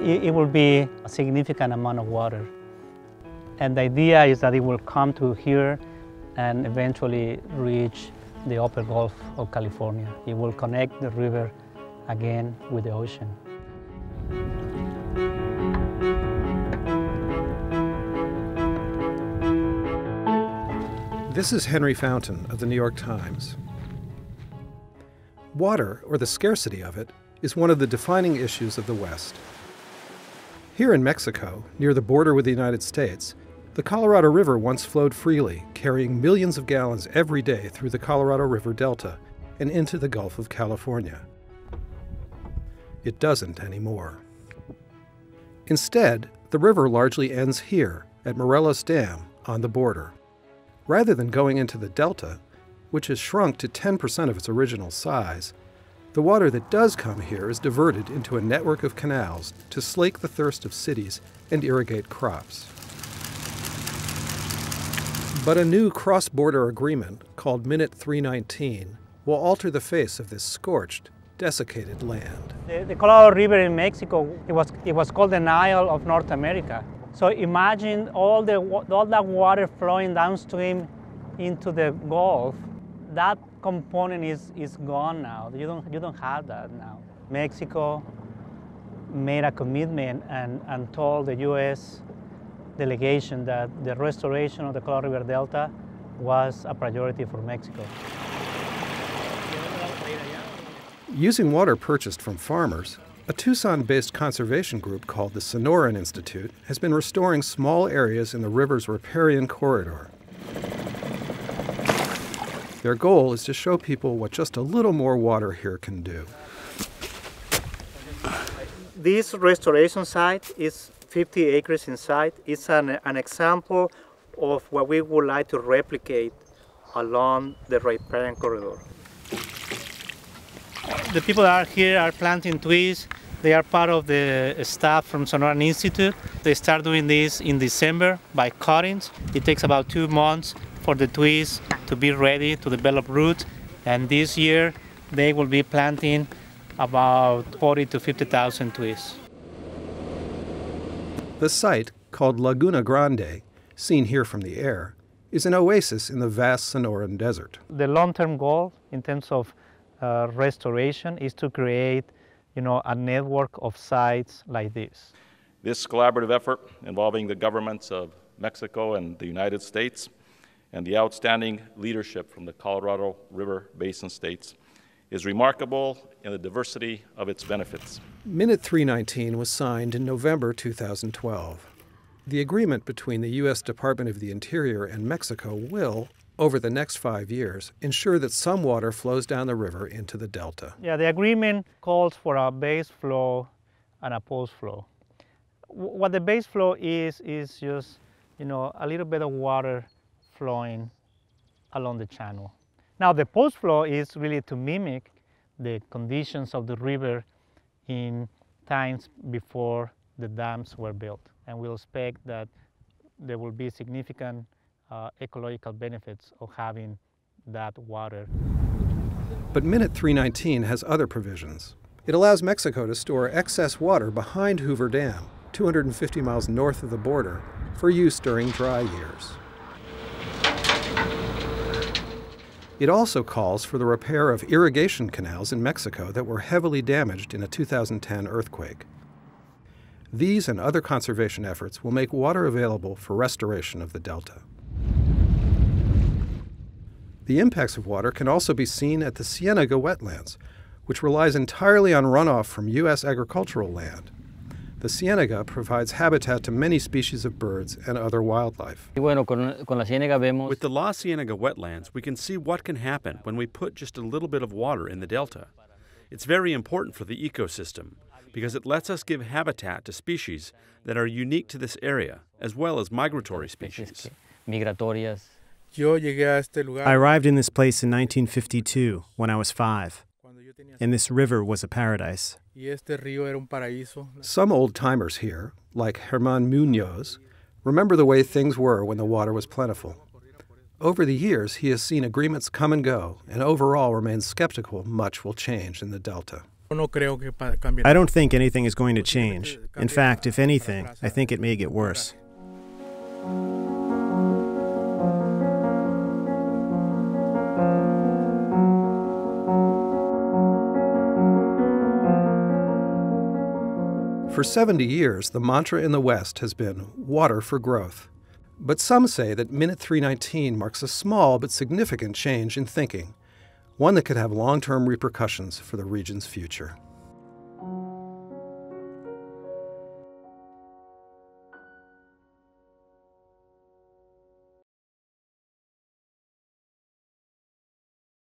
it will be a significant amount of water. And the idea is that it will come to here and eventually reach the upper Gulf of California. It will connect the river again with the ocean. This is Henry Fountain of the New York Times. Water, or the scarcity of it, is one of the defining issues of the West. Here in Mexico, near the border with the United States, the Colorado River once flowed freely, carrying millions of gallons every day through the Colorado River Delta and into the Gulf of California. It doesn't anymore. Instead, the river largely ends here at Morelos Dam on the border. Rather than going into the Delta, which has shrunk to 10% of its original size, the water that does come here is diverted into a network of canals to slake the thirst of cities and irrigate crops. But a new cross-border agreement, called Minute 319, will alter the face of this scorched, desiccated land. The Colorado River in Mexico, it was called the Nile of North America. So imagine all that water flowing downstream into the Gulf. That component is gone now. You don't have that now. Mexico made a commitment and told the U.S. delegation that the restoration of the Colorado River Delta was a priority for Mexico. Using water purchased from farmers, a Tucson-based conservation group called the Sonoran Institute has been restoring small areas in the river's riparian corridor. Their goal is to show people what just a little more water here can do. This restoration site is 50 acres in size. It's an example of what we would like to replicate along the riparian corridor. The people that are here are planting trees. They are part of the staff from Sonoran Institute. They start doing this in December by cuttings. It takes about 2 months for the trees to be ready to develop roots. And this year, they will be planting about 40 to 50,000 trees. The site, called Laguna Grande, seen here from the air, is an oasis in the vast Sonoran Desert. The long-term goal in terms of restoration is to create, a network of sites like this. This collaborative effort involving the governments of Mexico and the United States and the outstanding leadership from the Colorado River Basin states is remarkable in the diversity of its benefits. Minute 319 was signed in November 2012. The agreement between the U.S. Department of the Interior and Mexico will, over the next 5 years, ensure that some water flows down the river into the delta. Yeah, the agreement calls for a base flow and a post flow. What the base flow is just, a little bit of water flowing along the channel. Now the post flow is really to mimic the conditions of the river in times before the dams were built. And we'll expect that there will be significant ecological benefits of having that water. But Minute 319 has other provisions. It allows Mexico to store excess water behind Hoover Dam, 250 miles north of the border, for use during dry years. It also calls for the repair of irrigation canals in Mexico that were heavily damaged in a 2010 earthquake. These and other conservation efforts will make water available for restoration of the delta. The impacts of water can also be seen at the Cienega wetlands, which relies entirely on runoff from U.S. agricultural land. The Cienega provides habitat to many species of birds and other wildlife. With the La Cienega wetlands, we can see what can happen when we put just a little bit of water in the delta. It's very important for the ecosystem because it lets us give habitat to species that are unique to this area, as well as migratory species. I arrived in this place in 1952 when I was 5, and this river was a paradise. Some old-timers here, like Herman Munoz, remember the way things were when the water was plentiful. Over the years, he has seen agreements come and go, and overall remains skeptical much will change in the delta. I don't think anything is going to change. In fact, if anything, I think it may get worse. For 70 years, the mantra in the West has been water for growth. But some say that Minute 319 marks a small but significant change in thinking, one that could have long-term repercussions for the region's future.